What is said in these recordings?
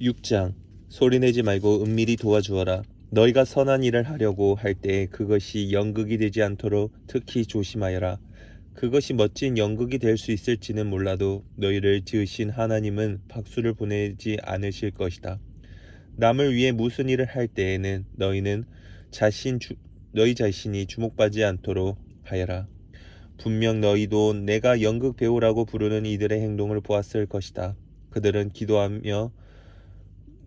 6장 소리내지 말고 은밀히 도와주어라. 너희가 선한 일을 하려고 할 때 그것이 연극이 되지 않도록 특히 조심하여라. 그것이 멋진 연극이 될 수 있을지는 몰라도 너희를 지으신 하나님은 박수를 보내지 않으실 것이다. 남을 위해 무슨 일을 할 때에는 너희 자신이 주목받지 않도록 하여라. 분명 너희도 내가 연극 배우라고 부르는 이들의 행동을 보았을 것이다. 그들은 기도하며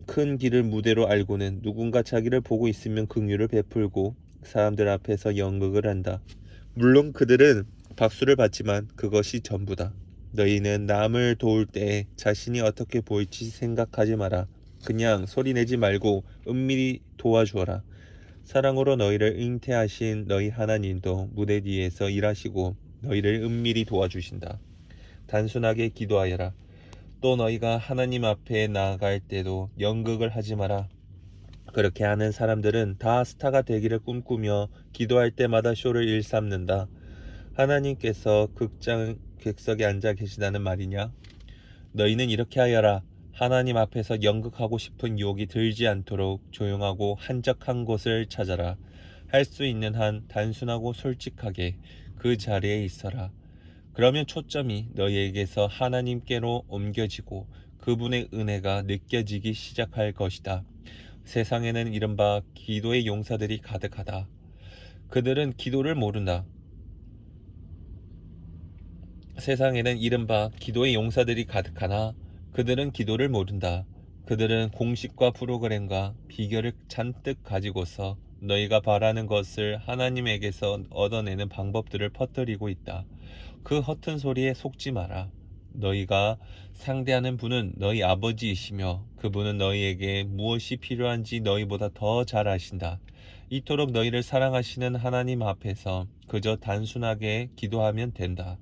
큰 길을 무대로 알고는 누군가 자기를 보고 있으면 긍휼을 베풀고 사람들 앞에서 연극을 한다. 물론 그들은 박수를 받지만 그것이 전부다. 너희는 남을 도울 때 자신이 어떻게 보일지 생각하지 마라. 그냥 소리내지 말고 은밀히 도와주어라. 사랑으로 너희를 잉태하신 너희 하나님도 무대 뒤에서 일하시고 너희를 은밀히 도와주신다. 단순하게 기도하여라. 또 너희가 하나님 앞에 나아갈 때도 연극을 하지 마라. 그렇게 하는 사람들은 다 스타가 되기를 꿈꾸며 기도할 때마다 쇼를 일삼는다. 하나님께서 극장 객석에 앉아 계시다는 말이냐? 너희는 이렇게 하여라. 하나님 앞에서 연극하고 싶은 유혹이 들지 않도록 조용하고 한적한 곳을 찾아라. 할 수 있는 한 단순하고 솔직하게 그 자리에 있어라. 그러면 초점이 너희에게서 하나님께로 옮겨지고 그분의 은혜가 느껴지기 시작할 것이다. 세상에는 이른바 기도의 용사들이 가득하다. 그들은 기도를 모른다. 세상에는 이른바 기도의 용사들이 가득하나 그들은 기도를 모른다. 그들은 공식과 프로그램과 비결을 잔뜩 가지고서 너희가 바라는 것을 하나님에게서 얻어내는 방법들을 퍼뜨리고 있다. 그 허튼 소리에 속지 마라. 너희가 상대하는 분은 너희 아버지이시며 그분은 너희에게 무엇이 필요한지 너희보다 더 잘 아신다. 이토록 너희를 사랑하시는 하나님 앞에서 그저 단순하게 기도하면 된다.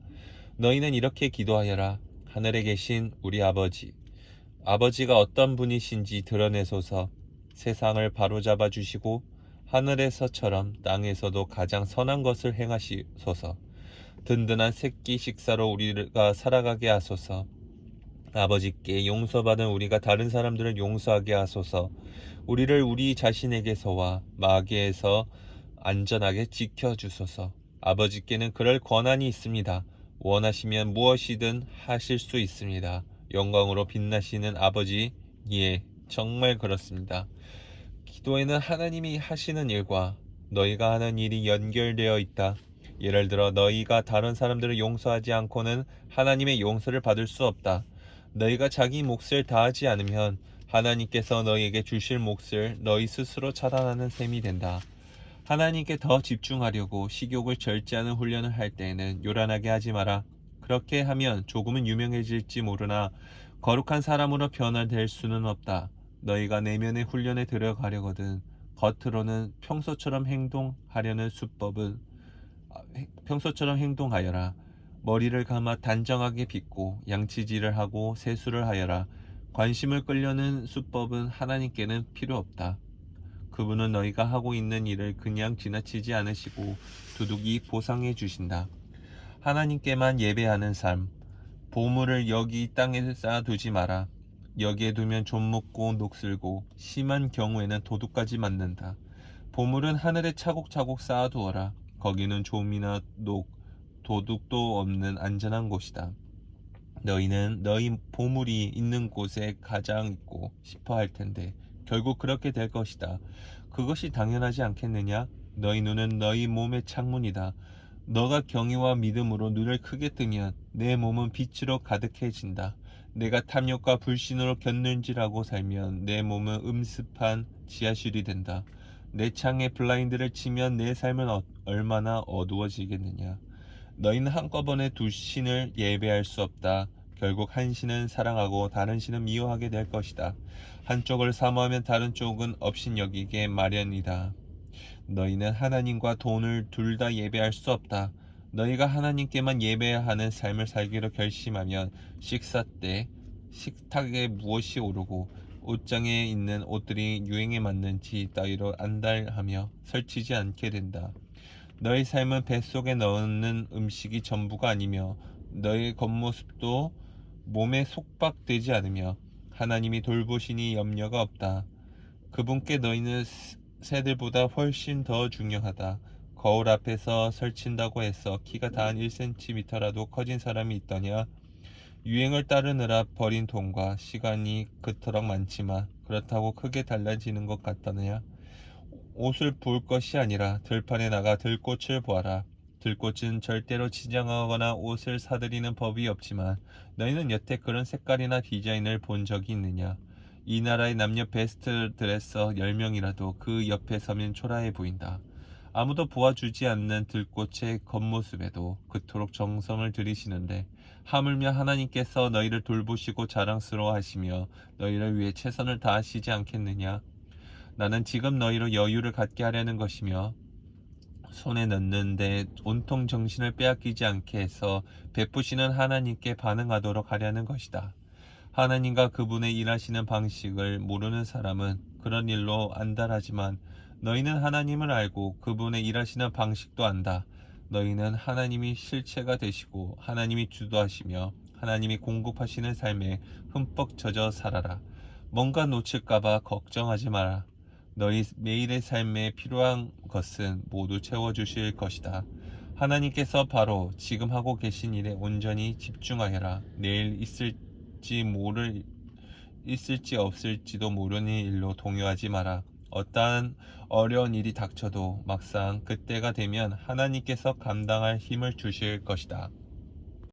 너희는 이렇게 기도하여라. 하늘에 계신 우리 아버지, 아버지가 어떤 분이신지 드러내소서. 세상을 바로잡아 주시고 하늘에서처럼 땅에서도 가장 선한 것을 행하시소서. 든든한 새끼 식사로 우리가 살아가게 하소서. 아버지께 용서받은 우리가 다른 사람들을 용서하게 하소서. 우리를 우리 자신에게서와 마귀에서 안전하게 지켜주소서. 아버지께는 그럴 권한이 있습니다. 원하시면 무엇이든 하실 수 있습니다. 영광으로 빛나시는 아버지, 예, 정말 그렇습니다. 기도에는 하나님이 하시는 일과 너희가 하는 일이 연결되어 있다. 예를 들어 너희가 다른 사람들을 용서하지 않고는 하나님의 용서를 받을 수 없다. 너희가 자기 몫을 다하지 않으면 하나님께서 너희에게 주실 몫을 너희 스스로 차단하는 셈이 된다. 하나님께 더 집중하려고 식욕을 절제하는 훈련을 할 때에는 요란하게 하지 마라. 그렇게 하면 조금은 유명해질지 모르나 거룩한 사람으로 변화될 수는 없다. 너희가 내면의 훈련에 들어가려거든 겉으로는 평소처럼 행동하여라. 머리를 감아 단정하게 빗고 양치질을 하고 세수를 하여라. 관심을 끌려는 수법은 하나님께는 필요 없다. 그분은 너희가 하고 있는 일을 그냥 지나치지 않으시고 두둑이 보상해 주신다. 하나님께만 예배하는 삶. 보물을 여기 땅에 쌓아두지 마라. 여기에 두면 좀 묻고 녹슬고 심한 경우에는 도둑까지 맞는다. 보물은 하늘에 차곡차곡 쌓아두어라. 거기는 좀이나 도둑도 없는 안전한 곳이다. 너희는 너희 보물이 있는 곳에 가장 있고 싶어 할 텐데 결국 그렇게 될 것이다. 그것이 당연하지 않겠느냐? 너희 눈은 너희 몸의 창문이다. 너가 경외와 믿음으로 눈을 크게 뜨면 내 몸은 빛으로 가득해진다. 내가 탐욕과 불신으로 곁눈질하고 살면 내 몸은 음습한 지하실이 된다. 내 창에 블라인드를 치면 내 삶은 얼마나 어두워지겠느냐. 너희는 한꺼번에 두 신을 예배할 수 없다. 결국 한 신은 사랑하고 다른 신은 미워하게 될 것이다. 한쪽을 사모하면 다른 쪽은 업신여기게 마련이다. 너희는 하나님과 돈을 둘 다 예배할 수 없다. 너희가 하나님께만 예배하는 삶을 살기로 결심하면 식사 때 식탁에 무엇이 오르고 옷장에 있는 옷들이 유행에 맞는지 따위로 안달하며 설치지 않게 된다. 너희 삶은 뱃속에 넣는 음식이 전부가 아니며 너희 겉모습도 몸에 속박되지 않으며 하나님이 돌보시니 염려가 없다. 그분께 너희는 새들보다 훨씬 더 중요하다. 거울 앞에서 설친다고 해서 키가 다 한 1cm라도 커진 사람이 있더냐? 유행을 따르느라 버린 돈과 시간이 그토록 많지만 그렇다고 크게 달라지는 것 같다느냐? 옷을 볼 것이 아니라 들판에 나가 들꽃을 보아라. 들꽃은 절대로 치장하거나 옷을 사들이는 법이 없지만 너희는 여태 그런 색깔이나 디자인을 본 적이 있느냐? 이 나라의 남녀 베스트 드레서 10명이라도 그 옆에 서면 초라해 보인다. 아무도 보아주지 않는 들꽃의 겉모습에도 그토록 정성을 들이시는데 하물며 하나님께서 너희를 돌보시고 자랑스러워하시며 너희를 위해 최선을 다하시지 않겠느냐? 나는 지금 너희로 여유를 갖게 하려는 것이며 손에 넣는데 온통 정신을 빼앗기지 않게 해서 베푸시는 하나님께 반응하도록 하려는 것이다. 하나님과 그분의 일하시는 방식을 모르는 사람은 그런 일로 안달하지만 너희는 하나님을 알고 그분의 일하시는 방식도 안다. 너희는 하나님이 실체가 되시고 하나님이 주도하시며 하나님이 공급하시는 삶에 흠뻑 젖어 살아라. 뭔가 놓칠까봐 걱정하지 마라. 너희 매일의 삶에 필요한 것은 모두 채워주실 것이다. 하나님께서 바로 지금 하고 계신 일에 온전히 집중하여라. 내일 있을지 없을지도 모르는 일로 동요하지 마라. 어떠한 어려운 일이 닥쳐도 막상 그때가 되면 하나님께서 감당할 힘을 주실 것이다.